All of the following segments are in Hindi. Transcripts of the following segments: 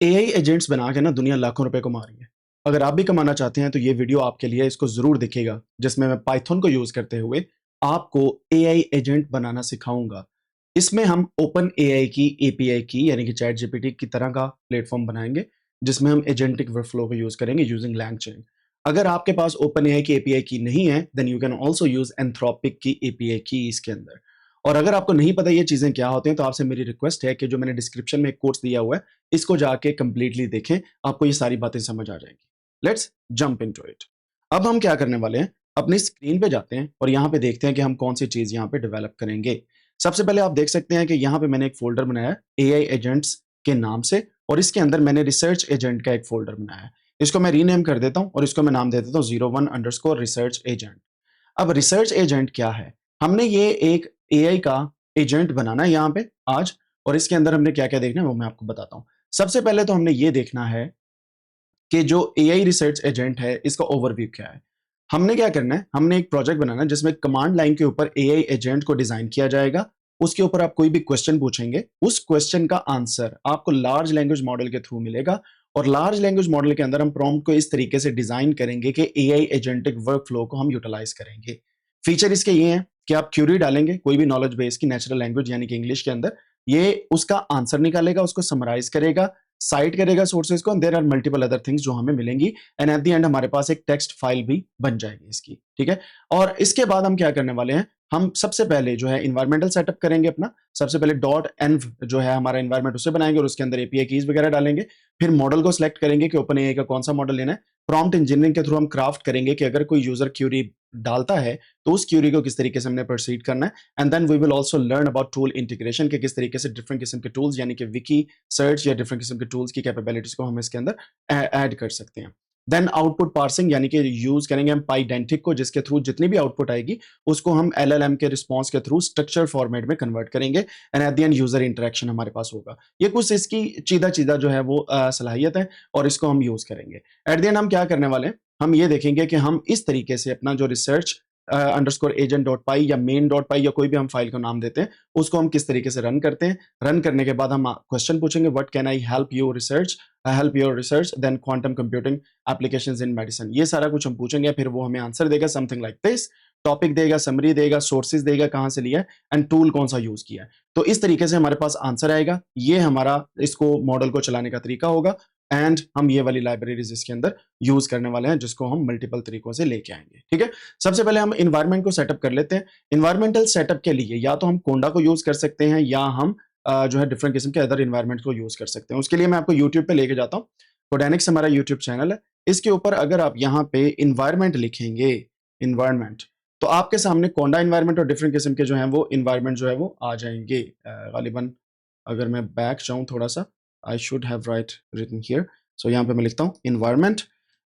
एआई एजेंट्स बना के ना दुनिया लाखों रुपए कमा रही है। अगर आप भी कमाना चाहते हैं तो ये वीडियो आपके लिए, इसको जरूर देखिएगा, जिसमें मैं पाइथन को यूज करते हुए आपको एआई एजेंट बनाना सिखाऊंगा। इसमें हम ओपन एआई की एपीआई की यानी कि चैट जीपीटी की तरह का प्लेटफॉर्म बनाएंगे, जिसमें हम एजेंटिक वर्कफ्लो को यूज करेंगे यूजिंग लैंगचेन। अगर आपके पास ओपन एआई की एपीआई की नहीं है, then you can also use Anthropic की एपीआई की इसके अंदर। और अगर आपको नहीं पता ये चीजें क्या होती हैं, तो आपसे मेरी रिक्वेस्ट है कि जो मैंने डिस्क्रिप्शन में एक कोर्स दिया हुआ है, इसको जाके कंप्लीटली देखें, आपको ये सारी बातें समझ आ जाएंगी। Let's jump into it. अब हम क्या करने वाले हैं, अपनी स्क्रीन पे जाते हैं और यहाँ पे देखते हैं कि हम कौन सी चीज यहाँ पे डेवलप करेंगे। सबसे पहले आप देख सकते हैं कि यहाँ पे मैंने एक फोल्डर बनाया है एआई एजेंट्स के नाम से, और इसके अंदर मैंने रिसर्च एजेंट का एक फोल्डर बनाया है। इसको मैं रीनेम कर देता हूँ और इसको मैं नाम दे देता हूँ 01_ रिसर्च एजेंट। अब रिसर्च एजेंट क्या है, हमने ये एक एआई का एजेंट बनाना है यहाँ पे आज, और इसके अंदर हमने क्या क्या देखना है वो मैं आपको बताता हूं। सबसे पहले तो हमने ये देखना है कि जो एआई रिसर्च एजेंट है इसका ओवरव्यू क्या है। हमने क्या करना है, हमने एक प्रोजेक्ट बनाना है जिसमें कमांड लाइन के ऊपर एआई एजेंट को डिजाइन किया जाएगा। उसके ऊपर आप कोई भी क्वेश्चन पूछेंगे, उस क्वेश्चन का आंसर आपको लार्ज लैंग्वेज मॉडल के थ्रू मिलेगा। और लार्ज लैंग्वेज मॉडल के अंदर हम प्रॉम्प्ट को इस तरीके से डिजाइन करेंगे कि एआई एजेंटिक वर्कफ्लो को हम यूटिलाइज करेंगे। फीचर इसके ये हैं कि आप क्यूरी डालेंगे कोई भी नॉलेज बेस की नेचुरल लैंग्वेज यानी कि इंग्लिश के अंदर, ये उसका आंसर निकालेगा, उसको समराइज करेगा, साइट करेगा सोर्सेज को, there are multiple other things जो हमें मिलेंगी, एंड एट द एंड हमारे पास एक टेक्स्ट फाइल भी बन जाएगी इसकी। ठीक है, और इसके बाद हम क्या करने वाले हैं, हम सबसे पहले जो है इन्वायरमेंटल सेटअप करेंगे अपना। सबसे पहले डॉट एनव जो है हमारा इन्वायरमेंट उसे बनाएंगे और उसके अंदर एपीआई कीज वगैरह डालेंगे। फिर मॉडल को सिलेक्ट करेंगे कि ओपन एआई का कौन सा मॉडल लेना है। प्रॉम्प्ट इंजीनियरिंग के थ्रू हम क्राफ्ट करेंगे कि अगर कोई यूजर क्यूरी डालता है तो उस क्यूरी को किस तरीके से हमने प्रोसीड करना है। And then we will also learn about tool integration के किस तरीके से डिफरेंट किस्म के टूल्स यानी कि विकी सर्च या डिफरेंट किस्म के टूल्स की कैपेबिलिटीज को हम इसके अंदर ऐड कर सकते हैं। देन आउटपुट पार्सिंग यानी कि यूज करेंगे हम पाइडेंटिक को, जिसके थ्रू जितनी भी आउटपुट आएगी उसको हम एलएलएम के रिस्पॉन्स के थ्रू स्ट्रक्चर फॉर्मेट में कन्वर्ट करेंगे, and eight the and user interaction हमारे पास होगा। ये कुछ इसकी चीदा चीदा जो है वो सलाहियत है और इसको हम यूज करेंगे। एट द एंड हम क्या करने वाले हैं, हम ये देखेंगे कि हम इस तरीके से अपना जो रिसर्च अंडरस्कोर एजेंट डॉट पाई या मेन डॉट पाई या कोई भी हम फाइल का नाम देते हैं, उसको हम किस तरीके से रन करते हैं। रन करने के बाद हम क्वेश्चन पूछेंगे, what can I help your research, then quantum computing applications in medicine, ये सारा कुछ हम पूछेंगे। फिर वो हमें आंसर देगा समथिंग लाइक दिस, टॉपिक देगा, समरी देगा, सोर्सेज देगा कहां से लिया है, एंड टूल कौन सा यूज किया है। तो इस तरीके से हमारे पास आंसर आएगा। ये हमारा इसको मॉडल को चलाने का तरीका होगा, एंड हम ये वाली लाइब्रेरीज इसके अंदर यूज करने वाले हैं जिसको हम मल्टीपल तरीकों से लेके आएंगे। ठीक है, सबसे पहले हम इन्वायरमेंट को सेटअप कर लेते हैं। इन्वायरमेंटल सेटअप के लिए या तो हम कोंडा को यूज कर सकते हैं या हम जो है डिफरेंट किस्म के अदर इन्वायरमेंट को यूज कर सकते हैं। उसके लिए मैं आपको यूट्यूब पे लेके जाता हूँ। कोडेनिक्स हमारा यूट्यूब चैनल है, इसके ऊपर अगर आप यहाँ पे इन्वायरमेंट लिखेंगे, इन्वायरमेंट, तो आपके सामने कोंडा इन्वायरमेंट और डिफरेंट किस्म के जो है वो इन्वायरमेंट जो है वो आ जाएंगे। गालिबन अगर मैं बैक जाऊं थोड़ा सा, I should have write written here. So यहाँ पे मैं लिखता हूँ इन्वायरमेंट।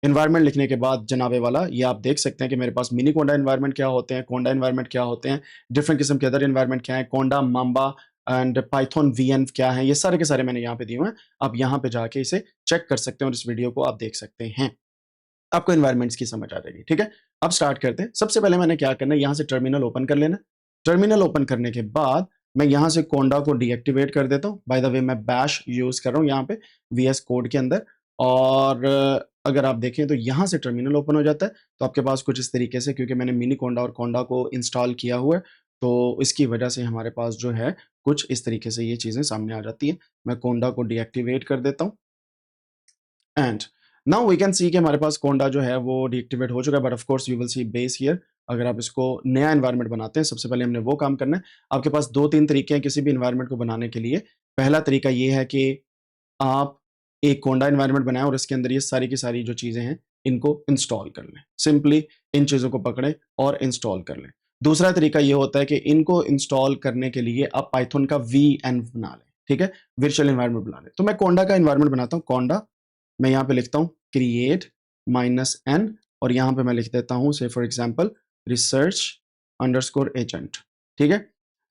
इन्वायरमेंट लिखने के बाद जनाबे वाला ये आप देख सकते हैं कि मेरे पास मिनी कोंडा इन्वायरमेंट क्या होते हैं, कोंडा इन्वायरमेंट क्या होते हैं, डिफरेंट किस्म के अदर इन्वायरमेंट क्या है, कोंडा, माम्बा एंड पाइथन वीएन क्या है, ये सारे के सारे मैंने यहाँ पे दिए हुए हैं। आप यहाँ पे जाके इसे चेक कर सकते हैं और इस वीडियो को आप देख सकते हैं, आपको इन्वायरमेंट्स की समझ आ जाएगी। ठीक है, अब स्टार्ट करते हैं। सबसे पहले मैंने क्या करना है, यहाँ से टर्मिनल ओपन कर लेना। टर्मिनल ओपन करने के बाद मैं यहाँ से कोंडा को डीएक्टिवेट कर देता हूँ। बाय द वे मैं बैश यूज कर रहा हूँ यहाँ पे वीएस कोड के अंदर, और अगर आप देखें तो यहाँ से टर्मिनल ओपन हो जाता है। तो आपके पास कुछ इस तरीके से, क्योंकि मैंने मिनी कोंडा और कोंडा को इंस्टॉल किया हुआ है, तो इसकी वजह से हमारे पास जो है कुछ इस तरीके से ये चीजें सामने आ जाती है। मैं कोंडा को डीएक्टिवेट कर देता हूँ, and now we can see कि हमारे पास कोंडा जो है वो डीएक्टिवेट हो चुका है, but of course you will see base here. अगर आप इसको नया एनवायरनमेंट बनाते हैं, सबसे पहले हमने वो काम करना है। आपके पास दो तीन तरीके हैं किसी भी एनवायरनमेंट को बनाने के लिए। पहला तरीका ये है कि आप एक कोंडा एनवायरनमेंट बनाएं और इसके अंदर ये सारी की सारी जो चीजें हैं इनको इंस्टॉल कर लें। सिंपली इन चीजों को पकड़ें और इंस्टॉल कर लें। दूसरा तरीका ये होता है कि इनको इंस्टॉल करने के लिए आप पाइथन का वीएन बना लें। ठीक है, वर्चुअल एनवायरनमेंट बना लें। तो मैं कोंडा का एनवायरनमेंट बनाता हूँ। कोंडा मैं यहाँ पे लिखता हूँ क्रिएट -n, और यहाँ पे मैं लिख देता हूँ से for example research underscore agent. ठीक है,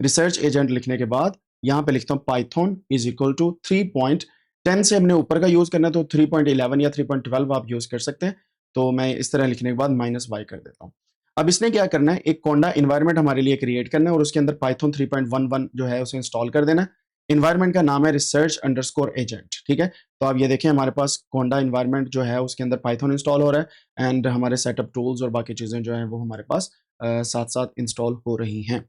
रिसर्च एजेंट लिखने के बाद यहाँ पे लिखता हूँ पाइथन इज इक्वल टू 3.10 से हमने ऊपर का यूज करना है, तो 3.11 या 3.12 आप यूज कर सकते हैं। तो मैं इस तरह लिखने के बाद -y कर देता हूँ। अब इसने क्या करना है, एक कोंडा इन्वायरमेंट हमारे लिए क्रिएट करना है और उसके अंदर पाइथन 3.11 जो है उसे इंस्टॉल कर देना है। इन्वायरमेंट का नाम है रिसर्च अंडरस्कोर एजेंट, ठीक है। तो आप ये देखें हमारे पास कोंडा इन्वायरमेंट जो है उसके अंदर पाइथन इंस्टॉल हो रहा है एंड हमारे सेटअप टूल्स और बाकी चीज़ें जो हैं वो हमारे पास साथ साथ इंस्टॉल हो रही हैं।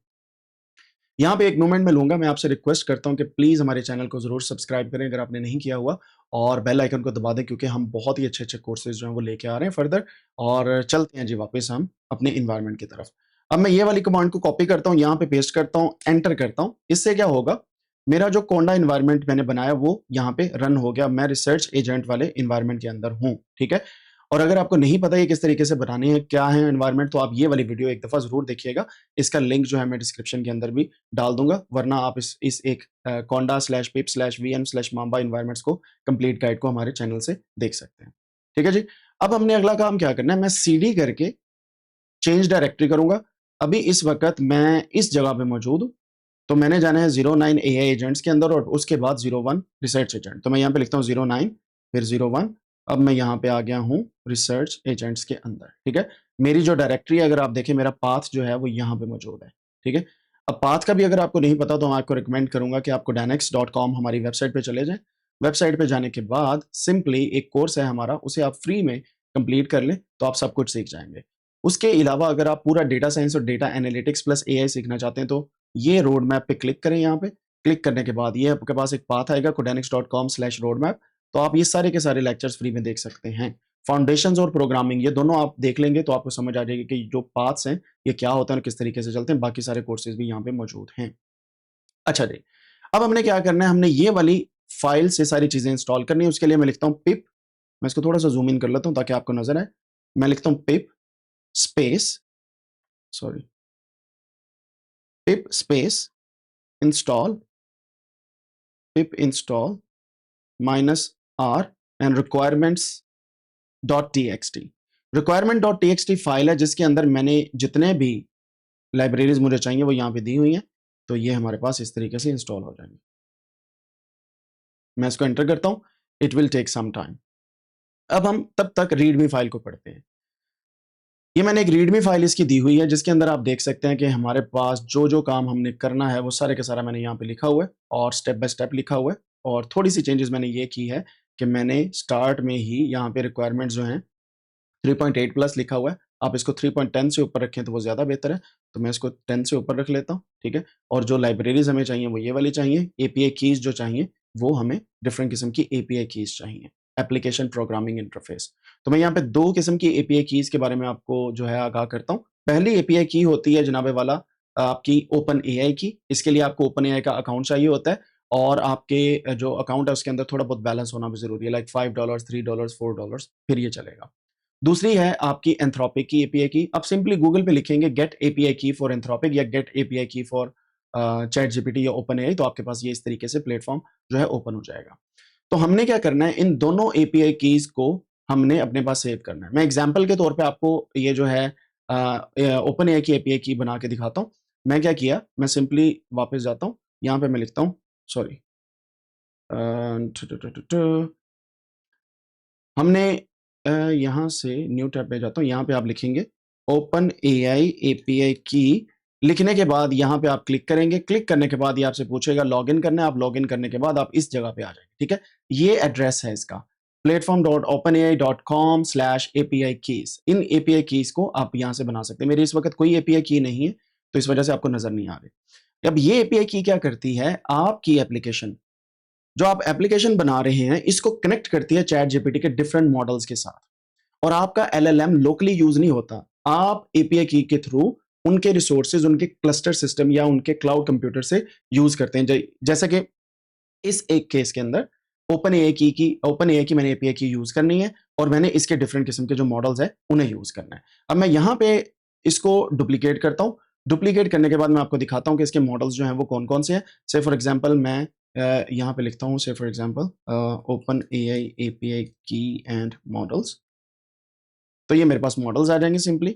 यहाँ पे एक मोमेंट मैं लूंगा, मैं आपसे रिक्वेस्ट करता हूँ कि प्लीज़ हमारे चैनल को ज़रूर सब्सक्राइब करें अगर आपने नहीं किया हुआ, और बेल आइकन को दबा दें क्योंकि हम बहुत ही अच्छे अच्छे कोर्सेज जो हैं वो लेके आ रहे हैं फर्दर। और चलते हैं जी वापस हम अपने इन्वायरमेंट की तरफ। अब मैं ये वाली कमांड को कॉपी करता हूँ, यहाँ पे पेस्ट करता हूँ, एंटर करता हूँ। इससे क्या होगा, मेरा जो कोंडा इन्वायरमेंट मैंने बनाया वो यहाँ पे रन हो गया। मैं रिसर्च एजेंट वाले इन्वायरमेंट के अंदर हूँ, ठीक है। और अगर आपको नहीं पता ये किस तरीके से बनानी है, क्या है एनवायरनमेंट, तो आप ये वाली वीडियो एक दफ़ा ज़रूर देखिएगा। इसका लिंक जो है मैं डिस्क्रिप्शन के अंदर भी डाल दूंगा, वरना आप इस एक conda/pip/vm/mamba इन्वायरमेंट्स को कंप्लीट गाइड को हमारे चैनल से देख सकते हैं, ठीक है जी। अब हमने अगला काम क्या करना है, मैं cd करके चेंज डायरेक्टरी करूंगा। अभी इस वक्त मैं इस जगह पे मौजूद हूँ, तो मैंने जाना है 09 AI एजेंट्स के अंदर और उसके बाद 01 रिसर्च एजेंट। तो मैं यहाँ पे लिखता हूँ 09 फिर 01। अब मैं यहाँ पे आ गया हूँ रिसर्च एजेंट्स के अंदर, ठीक है। मेरी जो डायरेक्टरी है अगर आप देखें, मेरा पाथ जो है वो यहाँ पे मौजूद है, ठीक है। अब पाथ का भी अगर आपको नहीं पता तो मैं आपको रिकमेंड करूंगा कि आपको dynex.com हमारी वेबसाइट पे चले जाएं। वेबसाइट पे जाने के बाद सिंपली एक कोर्स है हमारा, उसे आप फ्री में कंप्लीट कर लें तो आप सब कुछ सीख जाएंगे। उसके अलावा अगर आप पूरा डेटा साइंस और डेटा एनालिटिक्स प्लस AI सीखना चाहते हैं तो ये रोड मैप पे क्लिक करें। यहाँ पे क्लिक करने के बाद ये आपके पास एक पाथ आएगा codanix.com/roadmap। तो आप ये सारे के सारे लेक्चर्स फ्री में देख सकते हैं। फाउंडेशंस और प्रोग्रामिंग ये दोनों आप देख लेंगे तो आपको समझ आ जाएगी कि जो पाथ्स हैं ये क्या होता है और किस तरीके से चलते हैं। बाकी सारे कोर्सेज भी यहाँ पे मौजूद हैं। अच्छा जी, अब हमने क्या करना है, हमने ये वाली फाइल से सारी चीजें इंस्टॉल करनी है। उसके लिए मैं लिखता हूँ पिप, मैं इसको थोड़ा सा जूम इन कर लेता हूँ ताकि आपको नजर आए। मैं लिखता हूँ pip space sorry pip space install pip install -r and requirements.txt। requirement.txt file है जिसके अंदर मैंने जितने भी लाइब्रेरीज मुझे चाहिए वो यहाँ पे दी हुई हैं। तो ये हमारे पास इस तरीके से इंस्टॉल हो जाएंगे। मैं इसको एंटर करता हूँ, it will take some time. अब हम तब तक रीडमी फाइल को पढ़ते हैं। ये मैंने एक रीडमी फाइल इसकी दी हुई है जिसके अंदर आप देख सकते हैं कि हमारे पास जो जो काम हमने करना है वो सारे के सारा मैंने यहाँ पे लिखा हुआ है और स्टेप बाय स्टेप लिखा हुआ है। और थोड़ी सी चेंजेस मैंने ये की है कि मैंने स्टार्ट में ही यहाँ पे रिक्वायरमेंट्स जो हैं 3.8 प्लस लिखा हुआ है। आप इसको 3.10 से ऊपर रखें तो वो ज़्यादा बेहतर है, तो मैं इसको 10 से ऊपर रख लेता हूँ, ठीक है। और जो लाइब्रेरीज हमें चाहिए वो ये वाली चाहिए। एपीआई कीज जो चाहिए वो हमें डिफरेंट किस्म की एपीआई कीज चाहिए, एप्लीकेशन प्रोग्रामिंग इंटरफेस। तो मैं यहाँ पे दो किस्म की एपीआई कीज के बारे में आपको जो है आगाह करता हूँ। पहली एपीआई की होती है जनाबे वाला आपकी ओपन एआई की। इसके लिए आपको ओपन एआई का अकाउंट चाहिए होता है और आपके जो अकाउंट है उसके अंदर थोड़ा बहुत बैलेंस होना भी जरूरी है, लाइक $5, $3, $4, फिर ये चलेगा। दूसरी है आपकी एंथ्रोपिक की एपीआई की। आप सिंपली गूगल पे लिखेंगे गेट एपीआई की फॉर एंथ्रोपिक या गेट एपीआई की फॉर चैट जीपीटी या ओपन एआई, तो आपके पास ये इस तरीके से प्लेटफॉर्म जो है ओपन हो जाएगा। तो हमने क्या करना है, इन दोनों एपीआई कीज को हमने अपने पास सेव करना है। मैं एग्जांपल के तौर पे आपको ये जो है ओपन एआई की एपीआई की बना के दिखाता हूँ। मैं क्या किया, मैं सिंपली वापस जाता हूँ, यहाँ पे मैं लिखता हूँ सॉरी हमने यहाँ से न्यू टैब पे जाता हूँ, यहाँ पे आप लिखेंगे ओपन एआई एपीआई की। लिखने के बाद यहाँ पे आप क्लिक करेंगे। क्लिक करने के बाद ये आपसे पूछेगा लॉगिन करना है। आप लॉगिन करने के बाद आप इस जगह पे आ जाएंगे, ठीक है। ये एड्रेस है इसका platform.openai.com/API keys। इन एपीआई कीज को आप यहाँ से बना सकते हैं। मेरी इस वक्त कोई एपीआई की नहीं है तो इस वजह से आपको नजर नहीं आ रही। अब ये एपीआई की क्या करती है, आपकी एप्लीकेशन जो आप एप्लीकेशन बना रहे हैं इसको कनेक्ट करती है चैट जीपीटी के डिफरेंट मॉडल्स के साथ। और आपका एलएलएम लोकली यूज नहीं होता, आप एपीआई की के थ्रू उनके रिसोर्सेज, उनके क्लस्टर सिस्टम या उनके क्लाउड कंप्यूटर से यूज करते हैं। जैसे कि इस एक केस के अंदर ओपन एआई की मैंने एपीआई की यूज करनी है और मैंने इसके डिफरेंट किस्म के जो मॉडल्स है उन्हें यूज करना है। अब मैं यहाँ पे इसको डुप्लीकेट करता हूँ। डुप्लीकेट करने के बाद मैं आपको दिखाता हूँ कि इसके मॉडल्स जो हैं वो कौन कौन से हैं। से फॉर एग्जांपल मैं यहाँ पे लिखता हूँ, से for example open AI API की एंड मॉडल्स। तो ये मेरे पास मॉडल्स आ जाएंगे। सिंपली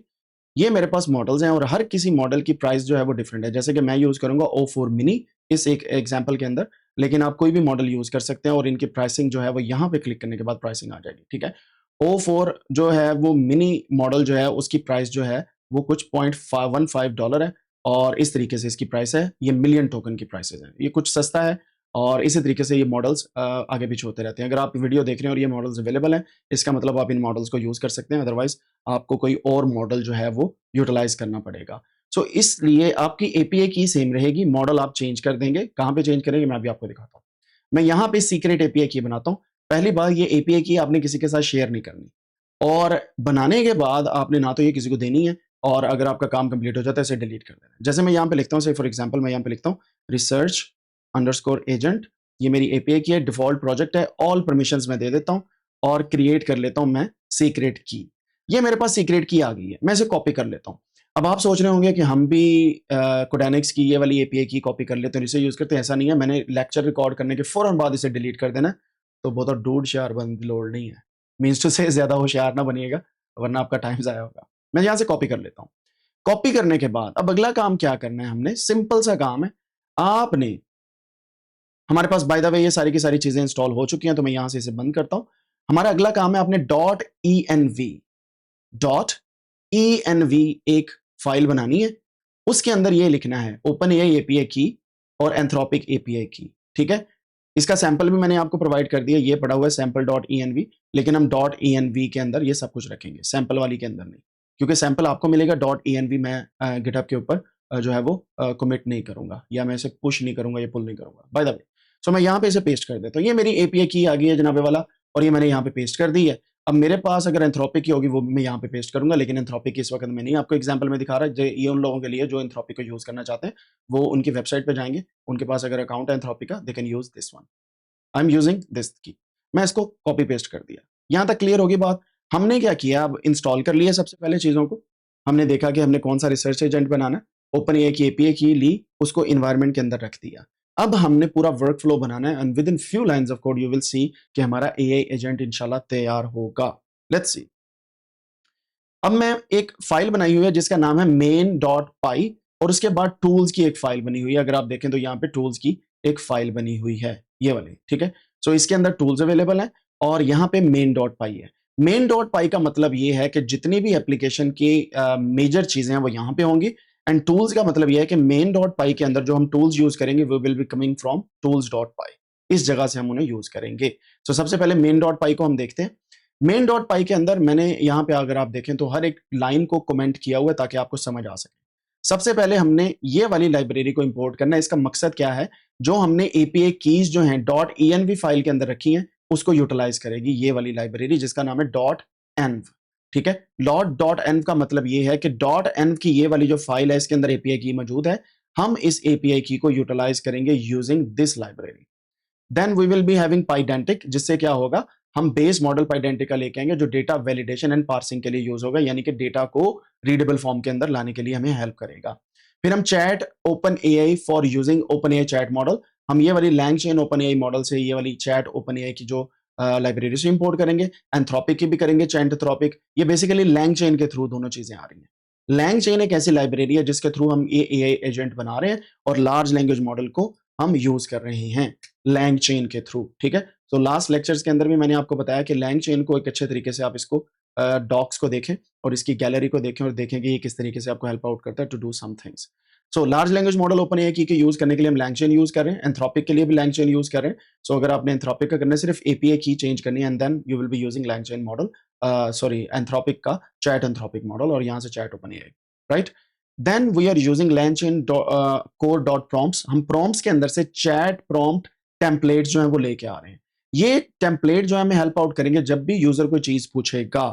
ये मेरे पास मॉडल्स हैं और हर किसी मॉडल की प्राइस जो है वो डिफरेंट है। जैसे कि मैं यूज करूंगा O4 मिनी इस एक एग्जांपल के अंदर, लेकिन आप कोई भी मॉडल यूज कर सकते हैं और इनकी प्राइसिंग जो है वो यहाँ पे क्लिक करने के बाद प्राइसिंग आ जाएगी, ठीक है। O4 जो है वो मिनी मॉडल जो है उसकी प्राइस जो है वो कुछ $0.15 है और इस तरीके से इसकी प्राइस है। ये मिलियन टोकन की प्राइसेस है, ये कुछ सस्ता है और इसी तरीके से ये मॉडल्स आगे पीछे होते रहते हैं। अगर आप वीडियो देख रहे हैं और ये मॉडल्स अवेलेबल हैं, इसका मतलब आप इन मॉडल्स को यूज़ कर सकते हैं, अदरवाइज़ आपको कोई और मॉडल जो है वो यूटिलाइज़ करना पड़ेगा। सो इसलिए आपकी एपीआई की सेम रहेगी, मॉडल आप चेंज कर देंगे। कहाँ पे चेंज करेंगे मैं अभी आपको दिखाता हूँ। मैं यहाँ पे सीक्रेट एपीआई की बनाता हूँ। पहली बात, ये एपीआई की आपने किसी के साथ शेयर नहीं करनी, और बनाने के बाद आपने ना तो ये किसी को देनी है, और अगर आपका काम कंप्लीट हो जाता है इसे डिलीट कर देना है। जैसे मैं यहाँ पे लिखता हूँ, से फॉर एग्जांपल मैं यहाँ पे लिखता हूँ रिसर्च अंडरस्कोर एजेंट, ये मेरी एपीआई की है, डिफॉल्ट प्रोजेक्ट है, ऑल परमिशंस मैं दे देता हूँ और क्रिएट कर लेता हूँ मैं सीक्रेट की। ये मेरे पास सीक्रेट की आ गई है, मैं इसे कॉपी कर लेता हूँ। अब आप सोच रहे होंगे कि हम भी कोडानिक्स की ये वाली एपीआई की कॉपी कर लेते हैं, इसे यूज करते हैं। ऐसा नहीं है, मैंने लेक्चर रिकॉर्ड करने के फौरन बाद इसे डिलीट कर देना है, तो बहुत डूड शार बनने की लोड नहीं है। मीन्स टू से ज्यादा होशियार ना बनिएगा, वरना आपका टाइम जाया होगा। मैं यहाँ से कॉपी कर लेता हूँ। कॉपी करने के बाद अब अगला काम क्या करना है, हमने सिंपल सा काम है। आपने, हमारे पास बाय द वे ये सारी की सारी चीजें इंस्टॉल हो चुकी हैं, तो मैं यहां से इसे बंद करता हूं। हमारा अगला काम है, आपने .env एक फाइल बनानी है। उसके अंदर ये लिखना है ओपन एआई एपीआई की और एंथ्रोपिक एपीआई की, ठीक है। इसका सैंपल भी मैंने आपको प्रोवाइड कर दिया, ये पड़ा हुआ है सैंपल .env, लेकिन हम .env के अंदर ये सब कुछ रखेंगे, सैंपल वाली के अंदर नहीं, क्योंकि सैंपल आपको मिलेगा। .env मैं गिटहब के ऊपर जो है वो कमिट नहीं करूंगा, या मैं इसे पुश नहीं करूंगा, ये पुल नहीं करूंगा बाय द वे। सो मैं यहाँ पे इसे पेस्ट कर देता हूँ। ये मेरी एपीआई की आ गई है जनाबे वाला, और ये मैंने यहाँ पे पेस्ट कर दी है। अब मेरे पास अगर एंथ्रोपिक की होगी वो भी मैं यहाँ पे पेस्ट करूंगा, लेकिन एंथ्रोपिक की इस वक्त मैं नहीं आपको एग्जांपल में दिखा रहा। ये उन लोगों के लिए जो एंथ्रोपिक को यूज करना चाहते हैं, वो उनकी वेबसाइट पे जाएंगे, उनके पास अगर अकाउंट है एंथ्रोपिक का, they can use this one. I am using this की। मैं इसको कॉपी पेस्ट कर दिया। यहां तक क्लियर होगी बात। हमने क्या किया, अब इंस्टॉल कर लिया सबसे पहले चीजों को। हमने देखा कि हमने कौन सा रिसर्च एजेंट बनाना है, ओपन एआई की एपीआई की ली, उसको इन्वायरमेंट के अंदर रख दिया। अब हमने पूरा वर्क फ्लो बनाना है, and with in few lines of code you will see कि हमारा एआई एजेंट इंशाल्लाह तैयार होगा। Let's see. अब मैं एक फाइल बनाई हुई है जिसका नाम है main.py, और उसके बाद टूल्स की एक फाइल बनी हुई है। अगर आप देखें तो यहाँ पे टूल्स की एक फाइल बनी हुई है, ये वाली, ठीक है। सो इसके अंदर टूल्स अवेलेबल है, और यहाँ पे main.py है। main.py का मतलब ये है कि जितनी भी एप्लीकेशन की मेजर चीजें हैं वो यहाँ पे होंगी, एंड टूल्स का मतलब ये है कि main.py के अंदर जो हम टूल्स यूज करेंगे वो will be coming from tools.py। इस जगह से हम उन्हें यूज करेंगे। सो सबसे पहले main.py को हम देखते हैं। main.py के अंदर मैंने यहाँ पे अगर आप देखें तो हर एक लाइन को कमेंट किया हुआ है ताकि आपको समझ आ सके। सबसे पहले हमने ये वाली लाइब्रेरी को इंपोर्ट करना है। इसका मकसद क्या है, जो हमने एपीआई कीज जो हैं .env फाइल के अंदर रखी हैं उसको यूटिलाइज करेगी ये वाली लाइब्रेरी, जिसका नाम है .env, ठीक है। .env का मतलब ये है कि .env की ये वाली जो फाइल है इसके अंदर एपीआई की मौजूद है। हम इस एपीआई की को यूटिलाइज करेंगे using this library. Then we will be having Pydantic, जिससे क्या होगा, हम बेस मॉडल पाइडेंटिक का लेके आएंगे जो डेटा वैलिडेशन एंड पार्सिंग के लिए यूज होगा, यानी कि डेटा को रीडेबल फॉर्म के अंदर लाने के लिए हमें हेल्प करेगा। फिर हम chat OpenAI for using OpenAI chat model, हम ये वाली LangChain OpenAI model से ये वाली चैट ओपन एआई की जो लाइब्रेरी से इंपोर्ट करेंगे। एंथ्रोपिक की भी करेंगे, चैट एंथ्रोपिक। ये बेसिकली लैंग चेन के थ्रू दोनों चीजें आ रही हैं। लैंग चेन एक ऐसी लाइब्रेरी है जिसके थ्रू हम ये एआई एजेंट बना रहे हैं, और लार्ज लैंग्वेज मॉडल को हम यूज कर रहे हैं लैंग चेन के थ्रू, ठीक है। तो लास्ट लेक्चर्स के अंदर भी मैंने आपको बताया कि लैंग चेन को एक अच्छे तरीके से आप इसको डॉक्स को देखें और इसकी गैलरी को देखें, और देखें कि ये किस तरीके से आपको हेल्प आउट करता है to do some things. So large language model OpenAI की यूज करने के लिए हम लैंग चेन यूज कर रहे हैं, एंथ्रोपिक के लिए भी लैंग चेन यूज कर रहे हैं। सो अगर आपने एंथ्रोपिक का करना है, सिर्फ एपीआई की चेंज करनी है, and then you will be using LangChain model, sorry Anthropic का चैट एंथ्रोपिक मॉडल, और यहाँ से chat OpenAI, right. Then we are using LangChain core dot prompts। हम prompts के अंदर से चैट prompt टेम्पलेट जो है वो लेके आ रहे हैं। ये टेम्पलेट जो है हमें हेल्प आउट करेंगे जब भी यूजर कोई चीज पूछेगा,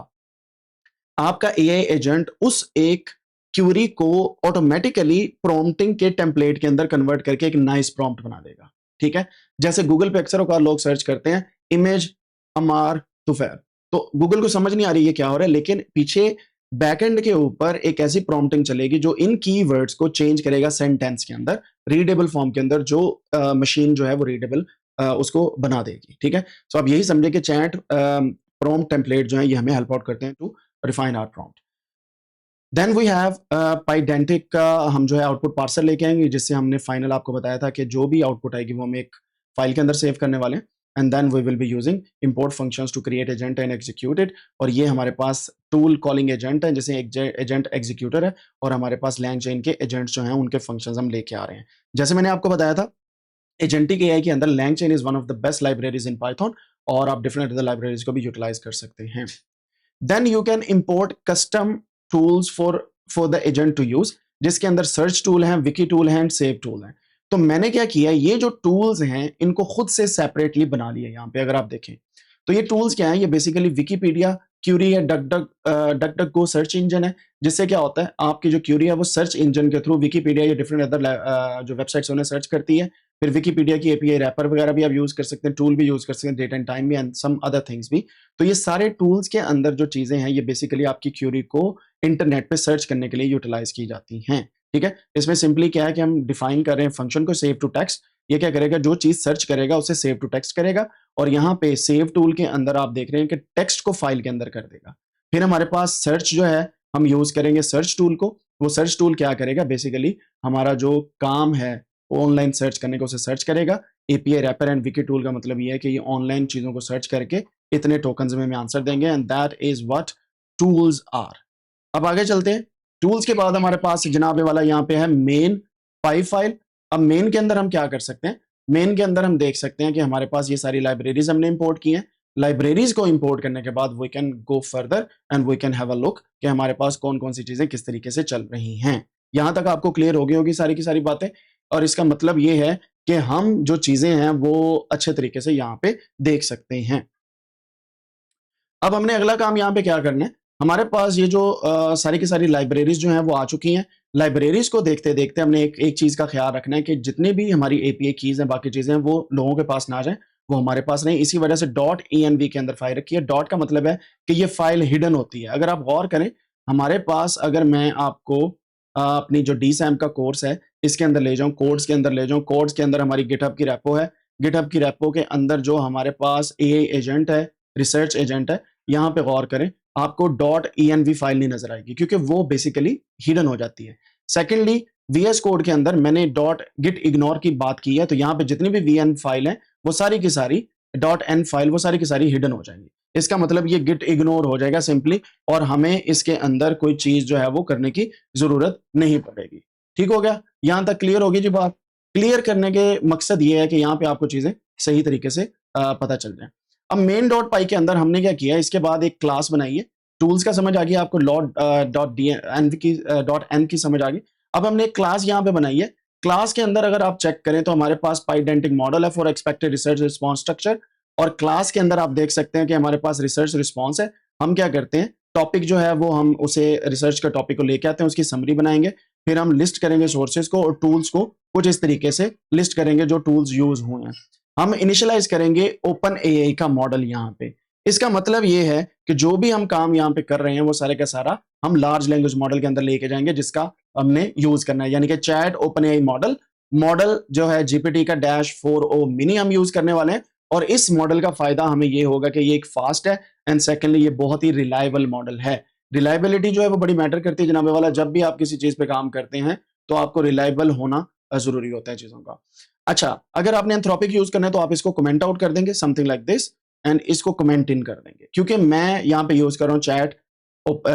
आपका एआई एजेंट उस एक क्यूरी को ऑटोमेटिकली प्रॉम्प्टिंग के टेम्पलेट के अंदर कन्वर्ट करके एक नाइस प्रॉम्प्ट बना देगा, ठीक है। जैसे गूगल पे अक्सर औकार लोग सर्च करते हैं इमेज अमार तुफैल, तो गूगल को समझ नहीं आ रही है क्या हो रहा है, लेकिन पीछे बैकएंड के ऊपर एक ऐसी प्रॉम्प्टिंग चलेगी जो इन कीवर्ड्स को चेंज करेगा सेंटेंस के अंदर, रीडेबल फॉर्म के अंदर, जो मशीन जो है वो रीडेबल उसको बना देगी, ठीक है। सो आप यही समझे कि चैट प्रॉम्प्ट टेम्पलेट जो है ये हमें हेल्प आउट करते हैं to refine our prompt. Then we have Pydantic का हम जो है आउटपुट पार्सर लेके आएंगे, जिससे हमने फाइनल आपको बताया था कि जो भी आउटपुट आएगी वो हम एक फाइल के अंदर सेव करने वाले हैं। And then we will be using import functions to create agent and execute it, और ये हमारे पास टूल कॉलिंग एजेंट है, जैसे एजेंट एग्जीक्यूटर है, और हमारे पास लैंग चेन के एजेंट्स जो हैं उनके फंक्शंस हम लेके आ रहे हैं। जैसे मैंने आपको बताया था एजेंटिक एआई के अंदर LangChain is one of the best libraries in Python, और आप डिफरेंट अदर लाइब्रेरीज को भी यूटिलाइज कर सकते हैं। Then you can import custom tools for the agent to use, जिसके अंदर सर्च टूल है, विकी टूल है एंड सेव टूल है। तो मैंने क्या किया, ये जो टूल्स हैं इनको खुद से सेपरेटली बना लिया। यहाँ पे अगर आप देखें तो ये टूल्स क्या है, ये बेसिकली विकीपीडिया, क्यूरी है, डक गो सर्च इंजन है, जिससे क्या होता है आपकी जो क्यूरी है वो सर्च इंजन के थ्रू विकीपीडिया या डिफरेंट अदर जो वेबसाइट्स उन्हें सर्च करती है। फिर विकीपीडिया की एपीआई रैपर वगैरह भी आप यूज कर सकते हैं, टूल भी यूज कर सकते हैं, डेट एंड टाइम भी एंड सम अदर थिंग्स भी। तो ये सारे टूल्स के अंदर जो चीजें हैं ये बेसिकली आपकी क्यूरी को इंटरनेट पे सर्च करने के लिए यूटिलाइज की जाती हैं। ठीक है, इसमें सिंपली क्या है कि हम डिफाइन कर रहे हैं फंक्शन को सेव टू टेक्स्ट। ये क्या करेगा, जो चीज सर्च करेगा उसे सेव टू टेक्स्ट करेगा, और यहाँ पे सेव टूल के अंदर आप देख रहे हैं कि टेक्स्ट को फाइल के अंदर कर देगा। फिर हमारे पास सर्च जो है, हम यूज करेंगे सर्च टूल को। वो सर्च टूल क्या करेगा, बेसिकली हमारा जो काम है ऑनलाइन सर्च करने को उसे सर्च करेगा। API wrapper and Vicky tool का मतलब ये है कि ये ऑनलाइन चीजों को सर्च करके इतने टोकन्स में हमें आंसर देंगे, and that is what tools are. अब आगे चलते हैं। टूल्स के बाद हमारे पास जनाबे वाला यहाँ पे है मेन पाई फाइल। अब मेन के अंदर हम क्या कर सकते हैं, मेन के अंदर हम देख सकते हैं कि हमारे पास ये सारी लाइब्रेरीज हमने इंपोर्ट की हैं। लाइब्रेरीज को इंपोर्ट करने के बाद we can go further and we can have a look कि हमारे पास कौन कौन सी चीजें किस तरीके से चल रही हैं। यहां तक आपको क्लियर हो गई होगी सारी की सारी बातें, और इसका मतलब ये है कि हम जो चीजें हैं वो अच्छे तरीके से यहाँ पे देख सकते हैं। अब हमने अगला काम यहाँ पे क्या करना है, हमारे पास ये जो सारी की सारी लाइब्रेरीज जो हैं वो आ चुकी हैं। लाइब्रेरीज को देखते देखते हमने एक चीज का ख्याल रखना है कि जितनी भी हमारी एपीआई कीज हैं, बाकी चीजें हैं, वो लोगों के पास ना जाए, वो हमारे पास नहीं। इसी वजह से .env के अंदर फाइल रखी है। डॉट का मतलब है कि ये फाइल हिडन होती है। अगर आप गौर करें, हमारे पास अगर मैं आपको अपनी जो DSAM का कोर्स है इसके अंदर ले जाऊं, कोड्स के अंदर ले जाऊं, कोड्स के अंदर हमारी गिटहब की रेपो है, गिटहब की रेपो के अंदर जो हमारे पास एआई एजेंट है, रिसर्च एजेंट है, यहाँ पे गौर करें, आपको .env फाइल नहीं नजर आएगी क्योंकि वो बेसिकली हिडन हो जाती है। सेकेंडली, VS कोड के अंदर मैंने .git ignore की बात की है, तो यहाँ पे जितनी भी VN फाइल है वो सारी की सारी .n फाइल वो सारी की सारी हिडन हो जाएंगी। इसका मतलब ये गिट इग्नोर हो जाएगा सिंपली, और हमें इसके अंदर कोई चीज जो है वो करने की जरूरत नहीं पड़ेगी। ठीक हो गया, यहां तक क्लियर होगी जी बात। क्लियर करने के मकसद ये है कि यहाँ पे आपको चीजें सही तरीके से पता चल जाए। अब मेन डॉट पाई के अंदर हमने क्या किया, इसके बाद एक क्लास बनाई है। टूल्स का समझ आ गया आपको, .n की समझ आ गई। अब हमने एक क्लास यहाँ पे बनाई है। क्लास के अंदर अगर आप चेक करें तो हमारे पास पाइडेंटिक मॉडल है for expected research response structure, और क्लास के अंदर आप देख सकते हैं कि हमारे पास रिसर्च रिस्पॉन्स है। हम क्या करते हैं, टॉपिक जो है वो हम उसे रिसर्च का टॉपिक को लेके आते हैं, उसकी समरी बनाएंगे, फिर हम लिस्ट करेंगे सोर्सेज को, और टूल्स को कुछ इस तरीके से लिस्ट करेंगे जो टूल्स यूज हुए हैं। हम इनिशियलाइज करेंगे ओपन एआई का मॉडल यहाँ पे। इसका मतलब ये है कि जो भी हम काम यहाँ पे कर रहे हैं वो सारे का सारा हम लार्ज लैंग्वेज मॉडल के अंदर लेके जाएंगे, जिसका हमने यूज करना है, यानी कि chat OpenAI model. Model जो है जीपीटी का -4o मिनी हम यूज करने वाले हैं, और इस मॉडल का फायदा हमें ये होगा कि ये एक फास्ट है, एंड सेकेंडली ये बहुत ही रिलायबल मॉडल है। रिलायबिलिटी जो है वो बड़ी मैटर करती है जनाबे वाला। जब भी आप किसी चीज पे काम करते हैं तो आपको रिलायबल होना जरूरी होता है चीजों का। अच्छा, अगर आपने एंथ्रोपिक यूज करना है तो आप इसको कमेंट आउट कर देंगे समथिंग लाइक दिस, एंड इसको कमेंट इन कर देंगे। क्योंकि मैं यहाँ पे यूज कर रहा हूँ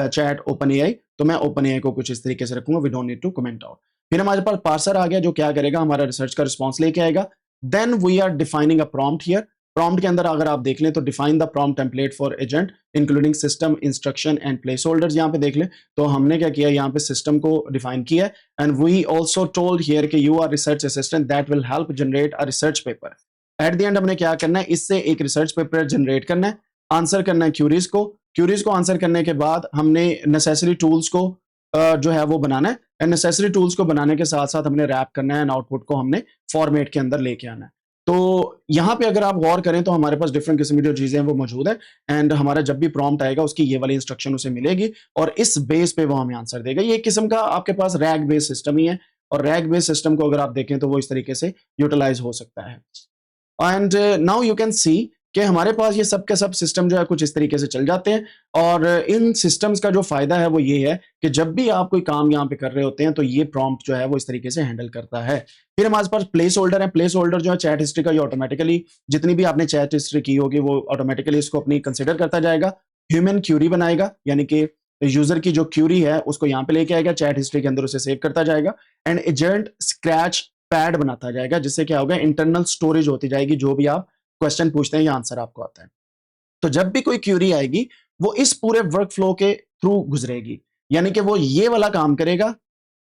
चैट ओपन एआई, तो मैं ओपन एआई को कुछ इस तरीके से रखूंगा, we don't need to comment out. फिर हमारे पास पार्सर आ गया जो क्या करेगा, हमारा रिसर्च का रिस्पॉन्स लेके आएगा। Then we are defining a prompt here. Prompt के अंदर अगर आप देख लें तो define the prompt template for agent including system instruction and placeholders. यहाँ पे देख लें तो हमने क्या किया, यहाँ पे सिस्टम को डिफाइन किया है, and we also told here कि you are research assistant that will help generate a research paper. At the end हमने क्या करना है, इससे एक रिसर्च पेपर जनरेट करना है, आंसर करना है क्यूरीज को। क्यूरीज को आंसर करने के बाद हमने नेसेसरी टूल्स को जो है वो बनाना है, एंड नेसेसरी टूल्स को बनाने के साथ साथ हमने रैप करना है, एंड आउटपुट को हमने फॉर्मेट के अंदर लेके आना है। तो यहाँ पे अगर आप गौर करें तो हमारे पास डिफरेंट किस्म की जो चीजें हैं वो मौजूद है, एंड हमारा जब भी प्रॉम्प्ट आएगा उसकी ये वाली इंस्ट्रक्शन उसे मिलेगी, और इस बेस पे वो हमें आंसर देगा। ये एक किस्म का आपके पास रैग बेस्ड सिस्टम ही है, और रैग बेस्ड सिस्टम को अगर आप देखें तो वो इस तरीके से यूटिलाइज हो सकता है। And now you can see कि हमारे पास ये सब के सब सिस्टम जो है कुछ इस तरीके से चल जाते हैं, और इन सिस्टम्स का जो फायदा है वो ये है कि जब भी आप कोई काम यहाँ पे कर रहे होते हैं तो ये प्रॉम्प्ट जो है वो इस तरीके से हैंडल करता है। फिर हमारे पास प्लेस होल्डर है। प्लेस होल्डर जो है चैट हिस्ट्री का, ये ऑटोमेटिकली जितनी भी आपने चैट हिस्ट्री की होगी वो ऑटोमेटिकली इसको अपनी कंसिडर करता जाएगा। ह्यूमन क्यूरी बनाएगा, यानी कि यूजर की जो क्यूरी है उसको यहाँ पे लेके आएगा, चैट हिस्ट्री के अंदर उसे सेव करता जाएगा, एंड एजेंट स्क्रैच पैड बनाता जाएगा, जिससे क्या होगा, इंटरनल स्टोरेज होती जाएगी, जो भी आप क्वेश्चन पूछते हैं या आंसर आपको आता है। तो जब भी कोई क्यूरी आएगी वो इस पूरे वर्क फ्लो के थ्रू गुजरेगी, यानी कि वो ये वाला काम करेगा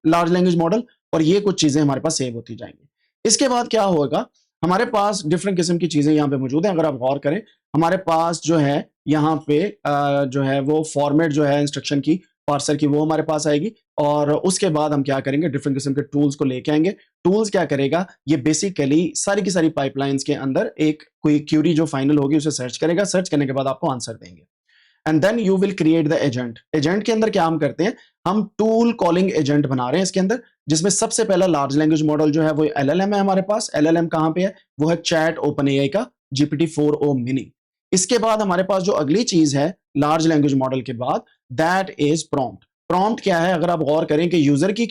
लार्ज लैंग्वेज मॉडल, और ये कुछ चीजें हमारे पास सेव होती जाएंगी। इसके बाद क्या होगा, हमारे पास डिफरेंट किस्म की चीजें यहाँ पे मौजूद हैं। अगर आप गौर करें, हमारे पास जो है यहाँ पे जो है वो फॉर्मेट जो है इंस्ट्रक्शन की, पार्सर की, वो हमारे पास आएगी। और उसके बाद हम क्या करेंगे, डिफरेंट किस्म के टूल्स को लेके आएंगे। टूल्स क्या करेगा, ये बेसिकली सारी की सारी पाइपलाइंस के अंदर एक कोई क्यूरी जो फाइनल होगी उसे सर्च करेगा, सर्च करने के बाद आपको आंसर देंगे, and then you will create the agent. Agent के अंदर क्या हम करते हैं, हम टूल कॉलिंग एजेंट बना रहे हैं इसके अंदर, जिसमें सबसे पहला लार्ज लैंग्वेज मॉडल जो है वो एलएलएम है हमारे पास। एलएलएम कहां पे है, वो है चैट ओपन एआई का GPT-4o मिनी। इसके बाद हमारे पास जो अगली चीज है लार्ज लैंग्वेज मॉडल के बाद, दैट इज प्रॉम्प्ट। प्रॉम्प्ट क्या है, अगर आप गौर करें कि यूजर की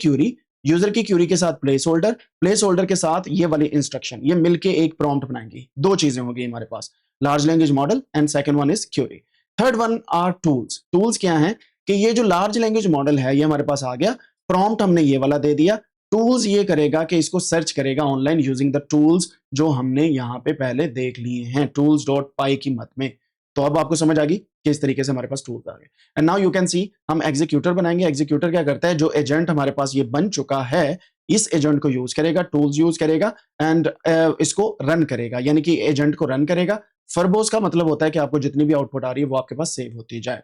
क्यूरी के साथ प्लेस होल्डर के साथ ये वाली इंस्ट्रक्शन, ये मिलके एक प्रॉम्प्ट बनाएंगी। दो चीजें होगी हमारे पास, large language model and second one is query. Third one are tools. Tools क्या है कि ये जो लार्ज लैंग्वेज मॉडल है ये हमारे पास आ गया, प्रॉम्प्ट हमने ये वाला दे दिया, टूल्स ये करेगा कि इसको सर्च करेगा ऑनलाइन यूजिंग द टूल्स जो हमने यहां पे पहले देख लिए हैं, tools.py की मत में। तो अब आपको समझ आ गई कि इस तरीके से हमारे पास टूल्स आ गए। And now you can see हम एग्जीक्यूटर बनाएंगे। एग्जीक्यूटर क्या करता है, जो एजेंट हमारे पास ये बन चुका है, इस एजेंट को यूज करेगा, टूल्स यूज करेगा एंड इसको रन करेगा, यानी कि एजेंट को रन करेगा। फरबोस का मतलब होता है कि आपको जितनी भी आउटपुट आ रही है वो आपके पास सेव होती जाए।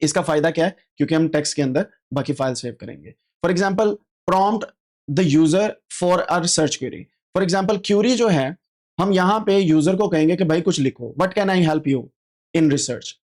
इसका फायदा क्या है, क्योंकि हम टेक्स्ट के अंदर बाकी फाइल सेव करेंगे। For example, prompt the user for a research query. For example, query जो है, हम यहां पे यूजर को कहेंगे कि भाई कुछ लिखो, what can I help you in research.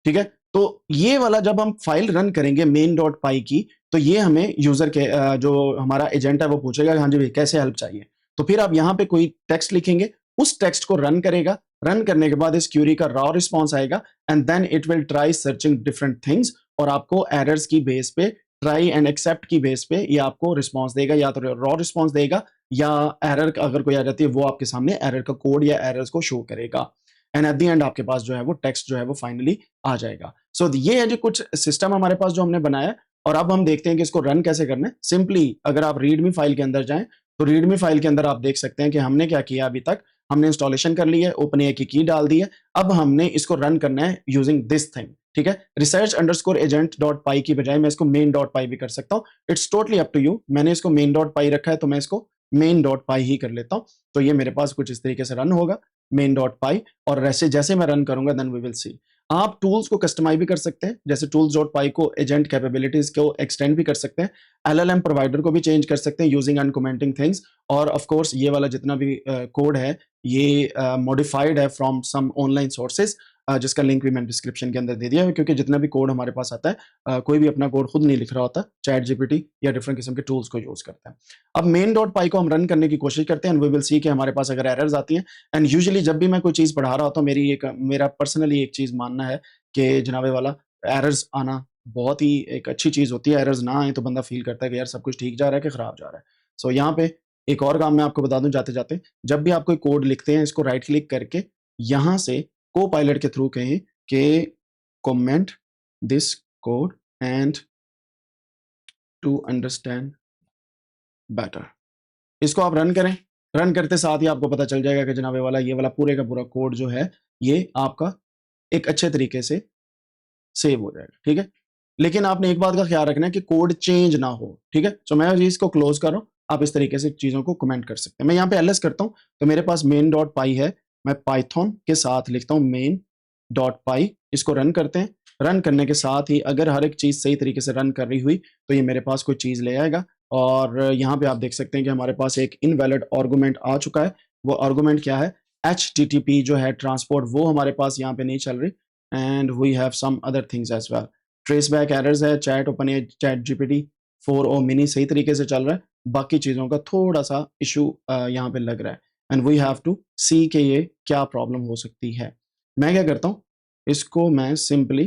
ठीक है, तो ये वाला जब हम फाइल रन करेंगे main.py की, तो ये हमें यूजर के जो हमारा एजेंट है वो पूछेगा हाँ जी भाई कैसे हेल्प चाहिए। तो फिर आप यहाँ पे कोई टेक्स्ट लिखेंगे, उस टेक्स्ट को रन करेगा, रन करने के बाद इस क्यूरी का रॉ रिस्पॉन्स आएगा and then it will try searching different things, और आपको एरर्स की बेस पे, ट्राई एंड एक्सेप्ट की बेस पे ये आपको रिस्पॉन्स देगा, या तो रॉ रिस्पॉन्स देगा या एरर अगर कोई आ जाती है वो आपके सामने एरर का कोड या एरर्स को शो करेगा। एंड एट द एंड आपके पास जो है वो टेक्स्ट जो है वो फाइनली आ जाएगा। सो ये है जो कुछ सिस्टम हमारे पास जो हमने बनाया है। और अब हम देखते हैं कि इसको रन कैसे करना है। सिंपली अगर आप रीडमी फाइल के अंदर जाएं, तो रीडमी फाइल के अंदर आप देख सकते हैं कि हमने क्या किया, अभी तक हमने इंस्टॉलेशन कर ली है, ओपन एआई की डाल दी है। अब हमने इसको रन करना है यूजिंग दिस थिंग। ठीक है, रिसर्च अंडरस्कोर एजेंट डॉट पाई की बजाय मैं इसको मेन डॉट पाई भी कर सकता हूँ। It's totally up to you. मैंने इसको मेन डॉट पाई रखा है तो मैं इसको मेन डॉट पाई ही कर लेता हूँ। तो ये मेरे पास कुछ इस तरीके से रन होगा, मेन डॉट पाई। और वैसे जैसे मैं रन करूंगा देन वी विल सी। आप टूल्स को कस्टमाइज भी कर सकते हैं, जैसे टूल्स डॉट पाई को एजेंट कैपेबिलिटीज को एक्सटेंड भी कर सकते हैं, एलएलएम प्रोवाइडर को भी चेंज कर सकते हैं यूजिंग अनकमेंटिंग थिंग्स। और ऑफ कोर्स ये वाला जितना भी कोड है ये मॉडिफाइड है फ्रॉम सम ऑनलाइन सोर्सेज, जिसका लिंक भी मैंने डिस्क्रिप्शन के अंदर दे दिया है। क्योंकि जितना भी कोड हमारे पास आता है कोई भी अपना कोड खुद नहीं लिख रहा होता, चैट जीपीटी या डिफरेंट किस्म के टूल्स को यूज करता है। अब मेन डॉट पाई को हम रन करने की कोशिश करते हैं एंड वी विल सी कि हमारे पास अगर एरर्स आती हैं। एंड यूजुअली जब भी मैं कोई चीज पढ़ा रहा होता हूँ, मेरा पर्सनली एक चीज मानना है कि जनाबे वाला एरर्स आना बहुत ही एक अच्छी चीज होती है। एरर्स ना आए तो बंदा फील करता है कि यार सब कुछ ठीक जा रहा है कि खराब जा रहा है। सो यहाँ पे एक और काम मैं आपको बता दूं जाते जाते, जब भी आप कोई कोड लिखते हैं इसको राइट क्लिक करके यहां से को पायलट के थ्रू कहें कि comment this code and to understand better. इसको आप रन करें, रन करते साथ ही आपको पता चल जाएगा कि जनाबे वाला ये वाला पूरे का पूरा कोड जो है ये आपका एक अच्छे तरीके से सेव हो जाएगा। ठीक है, लेकिन आपने एक बात का ख्याल रखना है कि कोड चेंज ना हो। ठीक है, तो मैं इसको क्लोज कर रहा हूं, आप इस तरीके से चीजों को कमेंट कर सकते हैं। मैं यहाँ पे एलएस करता हूं तो मेरे पास मेन डॉट पाई है, मैं पाइथन के साथ लिखता हूं मेन डॉट पाई, इसको रन करते हैं। रन करने के साथ ही अगर हर एक चीज सही तरीके से रन कर रही हुई तो ये मेरे पास कोई चीज ले आएगा। और यहाँ पे आप देख सकते हैं कि हमारे पास एक इनवैलिड आर्गुमेंट आ चुका है। वो आर्गुमेंट क्या है, HTTP जो है ट्रांसपोर्ट, वो हमारे पास यहाँ पे नहीं चल रही। And we have some other things as well. Trace back errors है, chat open chat GPT-4o mini सही तरीके से चल रहा है, बाकी चीज़ों का थोड़ा सा इशू यहाँ पे लग रहा है। एंड वी हैव टू सी के ये क्या प्रॉब्लम हो सकती है। मैं क्या करता हूँ, इसको मैं सिंपली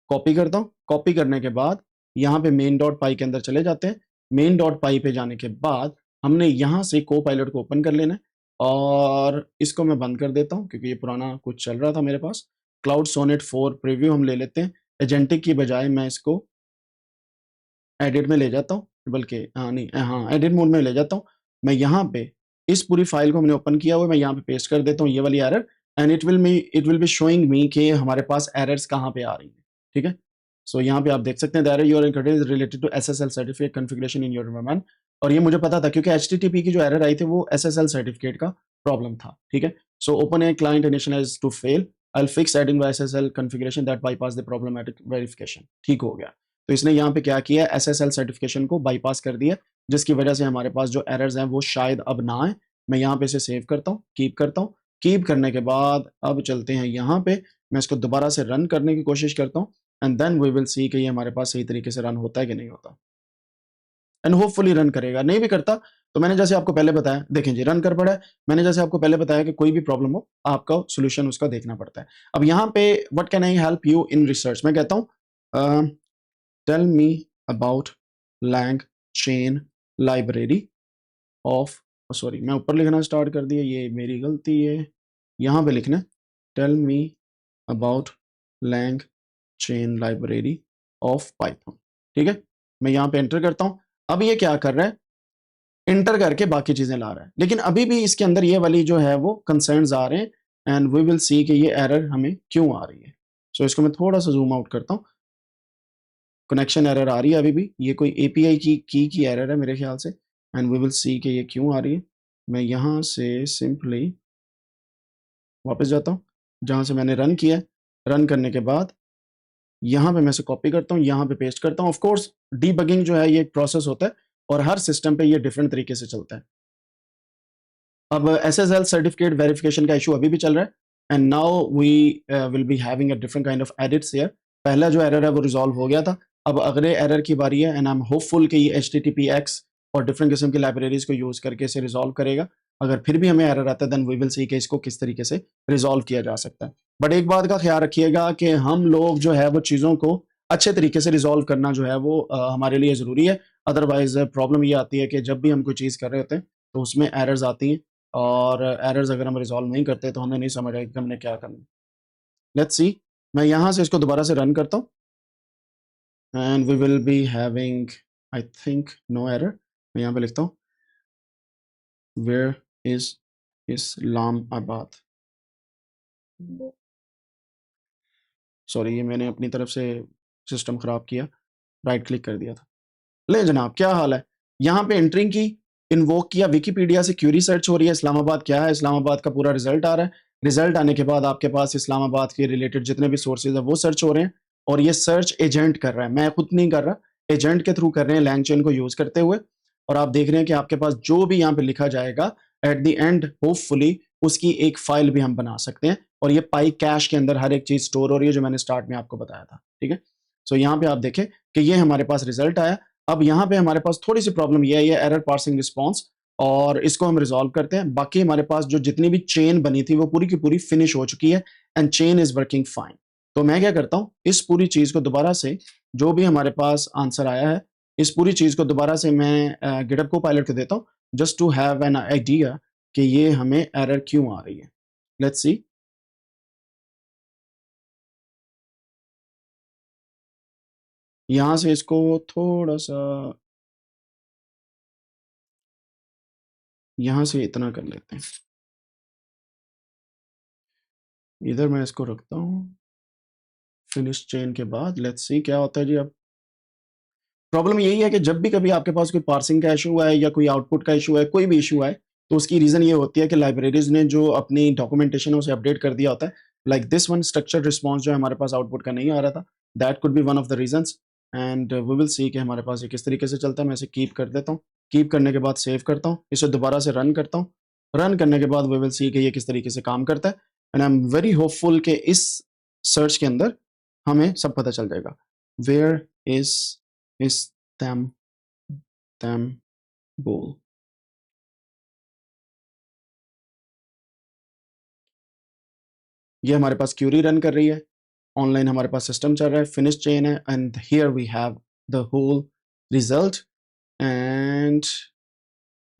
कॉपी करता हूँ। कॉपी करने के बाद यहाँ पे मेन डॉट पाई के अंदर चले जाते हैं। मेन डॉट पाई पे जाने के बाद हमने यहाँ से को पायलट को ओपन कर लेना है और इसको मैं बंद कर देता हूँ क्योंकि ये पुराना कुछ चल रहा था मेरे पास। क्लाउड सोनेट 4 प्रीव्यू हम ले लेते हैं। एजेंटिक की बजाय मैं इसको एडिट में ले जाता हूँ बल्कि हाँ नहीं, हाँ एडिट मोड में ले जाता हूँ मैं। यहाँ पे इस पूरी फाइल को मैंने ओपन किया हुआ है, मैं यहाँ पे पेस्ट कर देता हूँ ये वाली error, and it will be showing me कि हमारे पास एरर्स कहाँ पे आ रही है। ठीक है, सो यहाँ पे आप देख सकते हैं, the error you are incurring is related to SSL certificate configuration in your environment. और ये मुझे पता था क्योंकि एचटीटीपी की जो एरर आई थी वो एसएसएल सर्टिफिकेट का प्रॉब्लम था। ठीक है, so OpenAI client initialize to fail, I will fix adding SSL configuration that bypass the problematic verification. ठीक हो गया। तो इसने यहाँ पे क्या किया, एसएसएल सर्टिफिकेशन को बाईपास कर दिया, जिसकी वजह से हमारे पास जो एरर्स हैं वो शायद अब ना आए। मैं यहाँ पे इसे सेव करता हूँ, कीप करता हूँ। कीप करने के बाद अब चलते हैं यहाँ पे, मैं इसको दोबारा से रन करने की कोशिश करता हूँ, and then we will see कि ये हमारे पास सही तरीके से रन होता है कि नहीं होता, एंड होपफुली रन करेगा। नहीं भी करता तो मैंने जैसे आपको पहले बताया, देखें जी रन कर पड़ा है। मैंने जैसे आपको पहले बताया कि कोई भी प्रॉब्लम हो आपका सोल्यूशन उसका देखना पड़ता है। अब यहाँ पे what can I help you in research, मैं कहता हूँ tell me about LangChain library of, sorry मैं ऊपर लिखना स्टार्ट कर दिया, ये मेरी गलती है। यहाँ पे लिखना tell me about LangChain library of Python. ठीक है, मैं यहाँ पे एंटर करता हूँ। अब ये क्या कर रहा है, एंटर करके बाकी चीजें ला रहा है, लेकिन अभी भी इसके अंदर ये वाली जो है वो कंसर्न्स आ रहे हैं, एंड वी विल सी कि ये एरर हमें क्यों आ रही है। सो इसको मैं थोड़ा सा जूम आउट करता हूँ। कनेक्शन एरर आ रही है अभी भी, ये कोई एपीआई की एरर है मेरे ख्याल से, एंड वी विल सी कि ये क्यों आ रही है। मैं यहाँ से सिंपली वापस जाता हूँ जहाँ से मैंने रन किया। रन करने के बाद यहाँ पे मैं इसे कॉपी करता हूँ, यहाँ पे पेस्ट करता हूँ। ऑफ कोर्स डीबगिंग जो है ये एक प्रोसेस होता है और हर सिस्टम पे ये डिफरेंट तरीके से चलता है। अब एसएसएल सर्टिफिकेट वेरिफिकेशन का इशू अभी भी चल रहा है, and now we will be having a different kind of edits here. पहला जो एरर है वो रिजॉल्व हो गया था, अब अगले एरर की बारी है, एंड आई एम होपफुल कि ये HTTPX और डिफरेंट किस्म की लाइब्रेरीज को यूज करके इसे रिजॉल्व करेगा। अगर फिर भी हमें एरर आता है देन वी विल सी कि इसको किस तरीके से रिजॉल्व किया जा सकता है। बट एक बात का ख्याल रखिएगा कि हम लोग जो है वो चीज़ों को अच्छे तरीके से रिजॉल्व करना जो है वो हमारे लिए ज़रूरी है। अदरवाइज प्रॉब्लम ये आती है कि जब भी हम कोई चीज़ कर रहे होते हैं तो उसमें एरर्स आती हैं, और एरर्स अगर हम रिजॉल्व नहीं करते तो हमें नहीं समझ आएगा कि हमने क्या करना। लेट्स सी, मैं यहाँ से इसको दोबारा से रन करता हूँ, and we will be having I think no error. मैं यहाँ पे लिखता हूँ वेयर इज इस्लामाबाद, सॉरी ये मैंने अपनी तरफ से सिस्टम ख़राब किया, राइट क्लिक कर दिया था। ले जनाब क्या हाल है, यहाँ पे एंट्रिंग की, इन्वोक किया, विकीपीडिया से क्यूरी सर्च हो रही है, इस्लामाबाद क्या है, इस्लामाबाद का पूरा रिजल्ट आ रहा है। रिजल्ट आने के बाद आपके पास इस्लामाबाद के रिलेटेड जितने भी सोर्सेज है वो सर्च हो रहे हैं, और ये सर्च एजेंट कर रहा है, मैं खुद नहीं कर रहा, एजेंट के थ्रू कर रहे हैं लैंग चेन को यूज करते हुए। और आप देख रहे हैं कि आपके पास जो भी यहाँ पे लिखा जाएगा एट द एंड होपफुली उसकी एक फाइल भी हम बना सकते हैं, और ये पाई कैश के अंदर हर एक चीज स्टोर हो रही है जो मैंने स्टार्ट में आपको बताया था। ठीक है, सो यहाँ पे आप देखें कि ये हमारे पास रिजल्ट आया। अब यहाँ पे हमारे पास थोड़ी सी प्रॉब्लम ये है, ये एरर पार्सिंग रिस्पॉन्स, और इसको हम रिजॉल्व करते हैं। बाकी हमारे पास जो जितनी भी चेन बनी थी वो पूरी की पूरी फिनिश हो चुकी है, and chain is working fine. तो मैं क्या करता हूँ, इस पूरी चीज को दोबारा से, जो भी हमारे पास आंसर आया है, इस पूरी चीज को दोबारा से मैं गिटहब को पायलट को देता हूँ, just to have an idea कि ये हमें एरर क्यों आ रही है। लेट्स सी, यहां से इसको थोड़ा सा, यहां से इतना कर लेते हैं, इधर मैं इसको रखता हूँ फिनिश चेन के बाद। लेट्स सी क्या होता है जी। अब प्रॉब्लम यही है कि जब भी कभी आपके पास कोई पार्सिंग का इशू है या कोई आउटपुट का इशू है, कोई भी इशू है, तो उसकी रीजन ये होती है कि लाइब्रेरीज ने जो अपनी डॉक्यूमेंटेशन है उसे अपडेट कर दिया होता है। Like this one structured response जो है हमारे पास आउटपुट का नहीं आ रहा था, that could be one of the reasons, and we will see कि हमारे पास ये किस तरीके से चलता है। मैं इसे कीप कर देता हूँ, कीप करने के बाद सेव करता हूँ, इसे दोबारा से रन करता हूँ। रन करने के बाद वी विल सी कि ये किस तरीके से काम करता है, and I am very hopeful कि इस सर्च के अंदर हमें सब पता चल जाएगा। Where is them them bowl, ये हमारे पास क्यूरी रन कर रही है, ऑनलाइन हमारे पास सिस्टम चल रहा है, फिनिश चेन है, and here we have the whole result, and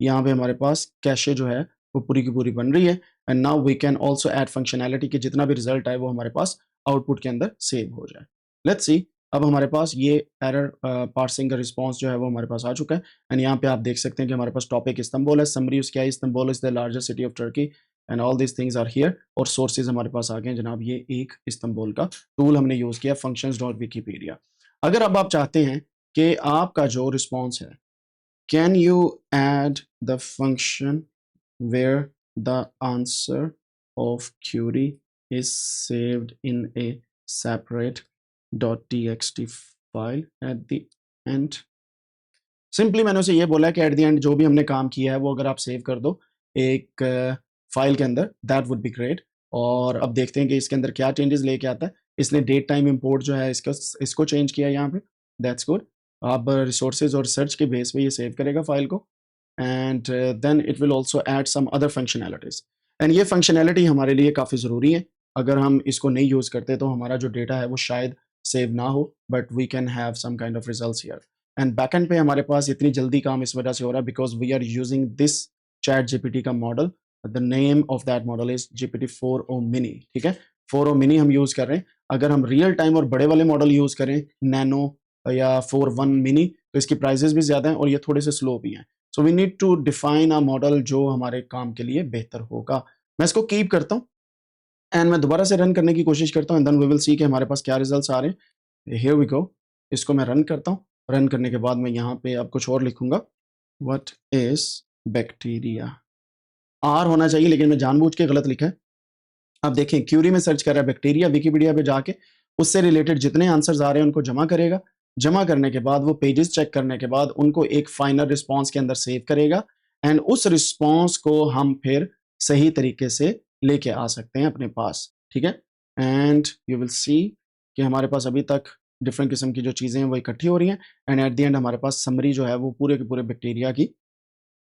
यहाँ पे हमारे पास कैशे जो है वो पूरी की पूरी बन रही है, and now we can also add functionality कि जितना भी रिजल्ट आए वो हमारे पास आउटपुट के अंदर सेव हो जाए। लेट्स सी, अब हमारे पास ये एरर पार्सिंग का रिस्पॉन्स जो है वो हमारे पास आ चुका है। एंड यहाँ पे आप देख सकते हैं कि हमारे पास टॉपिक इस्तांबुल है, समरी उसकी आई, Istanbul is the largest city of Turkey and all these things are here. और सोर्सेज हमारे पास आ गए हैं जनाब, ये एक इस्तांबुल का टूल हमने यूज़ किया, functions.wikipedia। अगर अब आप चाहते हैं कि आपका जो रिस्पॉन्स है, can you add the function where the answer of query is saved in a separate .txt file at the end। Simply मैंने उसे ये बोला है कि एट द एंड जो भी हमने काम किया है वो अगर आप सेव कर दो एक फाइल के अंदर, दैट वुड बी ग्रेट। और अब देखते हैं कि इसके अंदर क्या चेंजेस लेके आता है। इसने डेट टाइम इंपोर्ट जो है इसको चेंज किया यहाँ पे, दैट्स गुड। अब रिसोर्सेज और सर्च के बेस पे ये सेव करेगा फाइल को and then it will also add some other functionalities. And ये फंक्शनैलिटी हमारे लिए काफ़ी ज़रूरी है। अगर हम इसको नहीं यूज़ करते तो हमारा जो डेटा है वो शायद सेव ना हो, but we can have some kind of results here. And backend पे हमारे पास इतनी जल्दी काम इस वजह से हो रहा है because we are using this chat GPT का model. The name of that model is GPT-4o mini। ठीक है, 4o mini हम यूज़ कर रहे हैं। अगर हम रियल टाइम और बड़े वाले मॉडल यूज़ करें, नैनो या 4.1 mini, तो इसकी प्राइजेस भी ज़्यादा हैं और ये थोड़े से स्लो भी हैं। So we need to define a model जो हमारे काम के लिए बेहतर होगा। मैं इसको कीप करता हूँ एंड मैं दोबारा से रन करने की कोशिश करता हूँ and then we will see कि हमारे पास क्या रिजल्ट्स आ रहे हैं। Here we go. इसको मैं रन करता हूँ। रन करने के बाद मैं यहाँ पे अब कुछ और लिखूंगा, व्हाट इज बैक्टीरिया। आर होना चाहिए लेकिन मैं जानबूझ के गलत लिखा है। अब देखें, क्यूरी में सर्च कर रहा है बैक्टीरिया, विकिपीडिया पे जाके उससे रिलेटेड जितने आंसर्स आ रहे हैं उनको जमा करेगा। जमा करने के बाद वो पेजेस चेक करने के बाद उनको एक फाइनल रिस्पॉन्स के अंदर सेव करेगा एंड उस रिस्पॉन्स को हम फिर सही तरीके से लेके आ सकते हैं अपने पास। ठीक है, एंड यू विल सी कि हमारे पास अभी तक डिफरेंट किस्म की जो चीज़ें हैं वो इकट्ठी हो रही हैं एंड एट द एंड हमारे पास समरी जो है वो पूरे के पूरे बैक्टीरिया की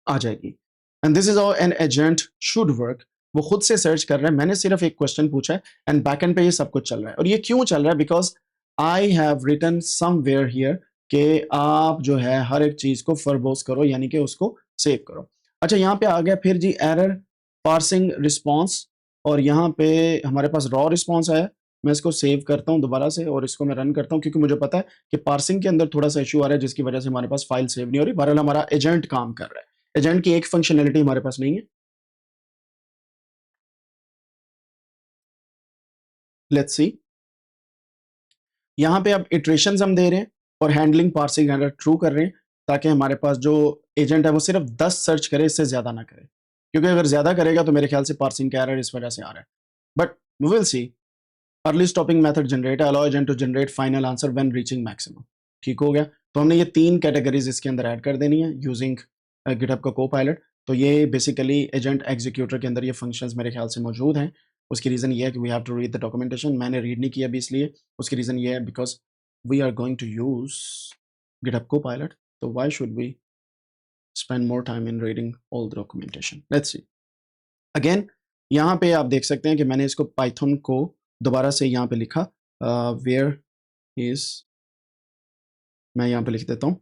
आ जाएगी। And this is how an agent should work. वो खुद से सर्च कर रहा है, मैंने सिर्फ एक क्वेश्चन पूछा है एंड बैकएंड पे ये सब कुछ चल रहा है। और ये क्यों चल रहा है? Because I have written somewhere here कि आप जो है हर एक चीज़ को फरबोस करो, यानी कि उसको सेव करो। अच्छा, यहाँ पे आ गया फिर जी एरर पार्सिंग रिस्पॉन्स और यहाँ पे हमारे पास रॉ रिस्पॉन्स आया। मैं इसको सेव करता हूँ दोबारा से और इसको मैं रन करता हूँ क्योंकि मुझे पता है कि पार्सिंग के अंदर थोड़ा सा इशू आ रहा है जिसकी वजह से हमारे पास फाइल सेव नहीं हो रही। बहरहाल हमारा एजेंट काम कर रहा है, एजेंट की एक फंक्शनैलिटी हमारे पास नहीं है। लेट्स सी, यहाँ पे अब इटरेशंस हम दे रहे हैं और हैंडलिंग पार्सिंग एरर ट्रू कर रहे हैं ताकि हमारे पास जो एजेंट है वो सिर्फ 10 सर्च करे, इससे ज्यादा ना करे, क्योंकि अगर ज्यादा करेगा तो मेरे ख्याल से पार्सिंग का एरर इस वजह से आ रहा है। But we will see. Early stopping method generate, allow agent to generate final answer when reaching maximum. ठीक हो गया। तो हमने ये 3 कैटेगरीज इसके अंदर ऐड कर देनी है यूजिंग गिटहब का को-पायलट। तो ये बेसिकली एजेंट एग्जीक्यूटर के अंदर ये फंक्शंस मेरे ख्याल से मौजूद हैं। उसकी रीज़न ये है कि we have to read the documentation. मैंने रीड नहीं किया अभी इसलिए। उसकी रीज़न ये है because we are going to use GitHub Copilot, तो why should we spend more time in reading all the documentation. Let's see. Again यहाँ पे आप देख सकते हैं कि मैंने इसको पाइथन को दोबारा से यहाँ पे लिखा, वेयर इज, मैं यहाँ पे लिख देता हूँ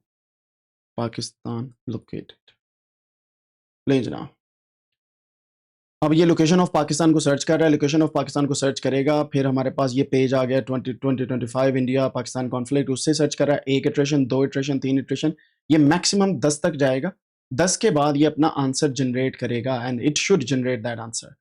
पाकिस्तान लोकेटेड। ले जनाब, अब ये लोकेशन ऑफ पाकिस्तान को सर्च कर रहा है। लोकेशन ऑफ पाकिस्तान को सर्च करेगा, फिर हमारे पास ये पेज आ गया 2025 इंडिया पाकिस्तान कॉन्फ्लिक्ट, उससे सर्च कर रहा है। 1 इटरेशन, 2 इटरेशन, 3 इटरेशन, ये मैक्सिमम 10 तक जाएगा। 10 के बाद ये अपना आंसर जनरेट करेगा and it should generate that answer.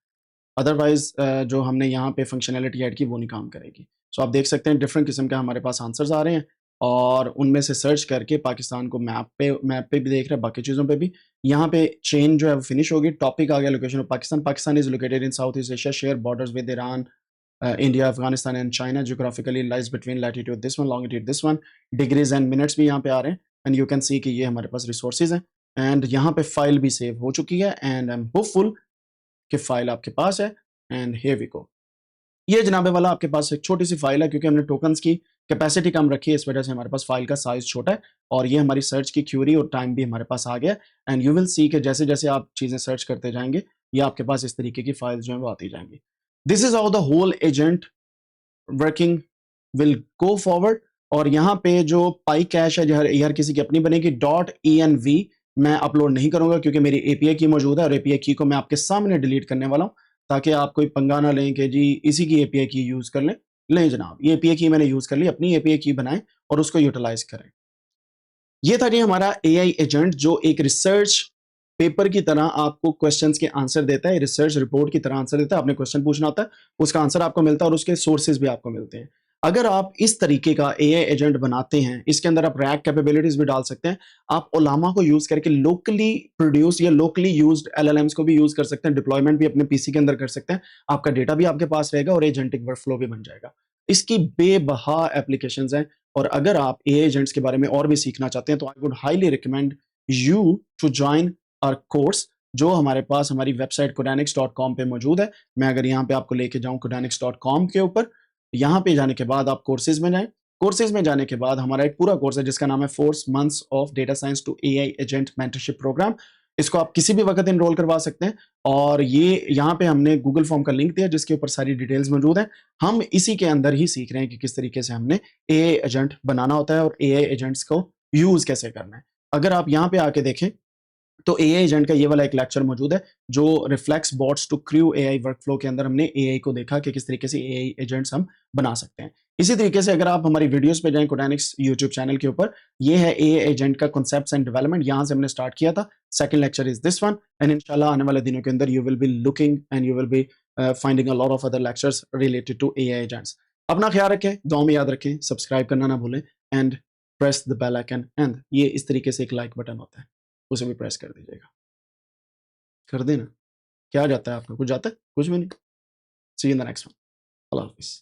Otherwise जो हमने यहाँ पे फंक्शनैलिटी ऐड की वो नहीं काम करेगी। सो आप देख सकते हैं डिफरेंट किस्म के हमारे पास आंसर्स आ रहे हैं और उनमें से सर्च करके पाकिस्तान को मैप पे भी देख रहे हैं, बाकी चीज़ों पे भी। यहाँ पे चेन जो है वो फिनिश होगी। टॉपिक आ गया location of Pakistan. Pakistan is located in south east Asia, share borders with Iran, India, Afghanistan and China, geographically lies between latitude this one, longitude this one. Degrees and minutes भी यहाँ पे आ रहे हैं एंड यू कैन सी कि ये हमारे पास रिसोर्सेज हैं एंड यहाँ पे फाइल भी सेव हो चुकी है एंड आई एम होपफुल कि फाइल आपके पास है। And here we go. ये जनाबे वाला आपके पास एक छोटी सी फाइल है क्योंकि हमने टोकन्स की कैपेसिटी कम रखी है, इस वजह से हमारे पास फाइल का साइज छोटा है और ये हमारी सर्च की क्यूरी और टाइम भी हमारे पास आ गया। एंड यू विल सी कि जैसे जैसे आप चीज़ें सर्च करते जाएंगे ये आपके पास इस तरीके की फाइल्स जो है वो आती जाएंगी। This is how the whole agent working will go forward. और यहाँ पे जो पाई कैश है हर किसी की अपनी बनेगी। .env मैं अपलोड नहीं करूंगा क्योंकि मेरी एपीआई की मौजूद है और एपीआई की को मैं आपके सामने डिलीट करने वाला हूँ ताकि आप कोई पंगा ना लें कि जी इसी की एपीआई की यूज कर लें। लें जनाब, ये एपीआई की मैंने यूज कर ली, अपनी एपीआई की बनाएं और उसको यूटिलाइज करें। ये था जी हमारा एआई एजेंट जो एक रिसर्च पेपर की तरह आपको क्वेश्चंस के आंसर देता है, रिसर्च रिपोर्ट की तरह आंसर देता है। आपने क्वेश्चन पूछना होता है, उसका आंसर आपको मिलता है और उसके सोर्सेज भी आपको मिलते हैं। अगर आप इस तरीके का एआई एजेंट बनाते हैं, इसके अंदर आप रैक कैपेबिलिटीज भी डाल सकते हैं। आप ओलामा को यूज करके लोकली प्रोड्यूस या लोकली यूज्ड एलएलएम्स को भी यूज कर सकते हैं, डिप्लॉयमेंट भी अपने पीसी के अंदर कर सकते हैं। आपका डेटा भी आपके पास रहेगा और एजेंटिक वर्कफ्लो भी बन जाएगा। इसकी बेबहा एप्लीकेशंस हैं। और अगर आप ए एजेंट्स के बारे में और भी सीखना चाहते हैं तो I would highly recommend you to join our course, जो हमारे पास हमारी वेबसाइट codanix.com पे मौजूद है। मैं अगर यहाँ पे आपको लेके जाऊँ codanix.com के ऊपर, यहाँ पे जाने के बाद आप कोर्सेज में जाएं। कोर्सेज में जाने के बाद हमारा एक पूरा कोर्स है जिसका नाम है 4 months of data science to AI agent mentorship program. इसको आप किसी भी वक्त इनरोल करवा सकते हैं और ये यहाँ पे हमने गूगल फॉर्म का लिंक दिया जिसके ऊपर सारी डिटेल्स मौजूद है। हम इसी के अंदर ही सीख रहे हैं कि किस तरीके से हमने एआई एजेंट बनाना होता है और एआई एजेंट्स को यूज कैसे करना है। अगर आप यहाँ पे आके देखें तो एआई एजेंट का ये वाला एक लेक्चर मौजूद है जो reflex bots to CrewAI workflow के अंदर हमने एआई को देखा कि किस तरीके से एआई एजेंट्स हम बना सकते हैं। इसी तरीके से अगर आप हमारी वीडियोस पे जाएं कोडानिक्स यूट्यूब चैनल के ऊपर, ये है एआई एजेंट का कॉन्सेप्ट्स एंड डेवलपमेंट, यहां से हमने स्टार्ट किया था। Second lecture is this one and इंशाल्लाह आने वाले दिनों के अंदर you will be looking and you will be finding a lot of other lectures related to AI agents. अपना ख्याल रखें, दुआ में याद रखें, सब्सक्राइब करना ना भूलें and press the bell icon and ये इस तरीके से एक लाइक बटन होता है, उसे भी प्रेस कर दीजिएगा। कर देना। क्या जाता है आपका? कुछ जाता है? कुछ भी नहीं। सी इन द नेक्स्ट वन। अल्लाह हाफिज़।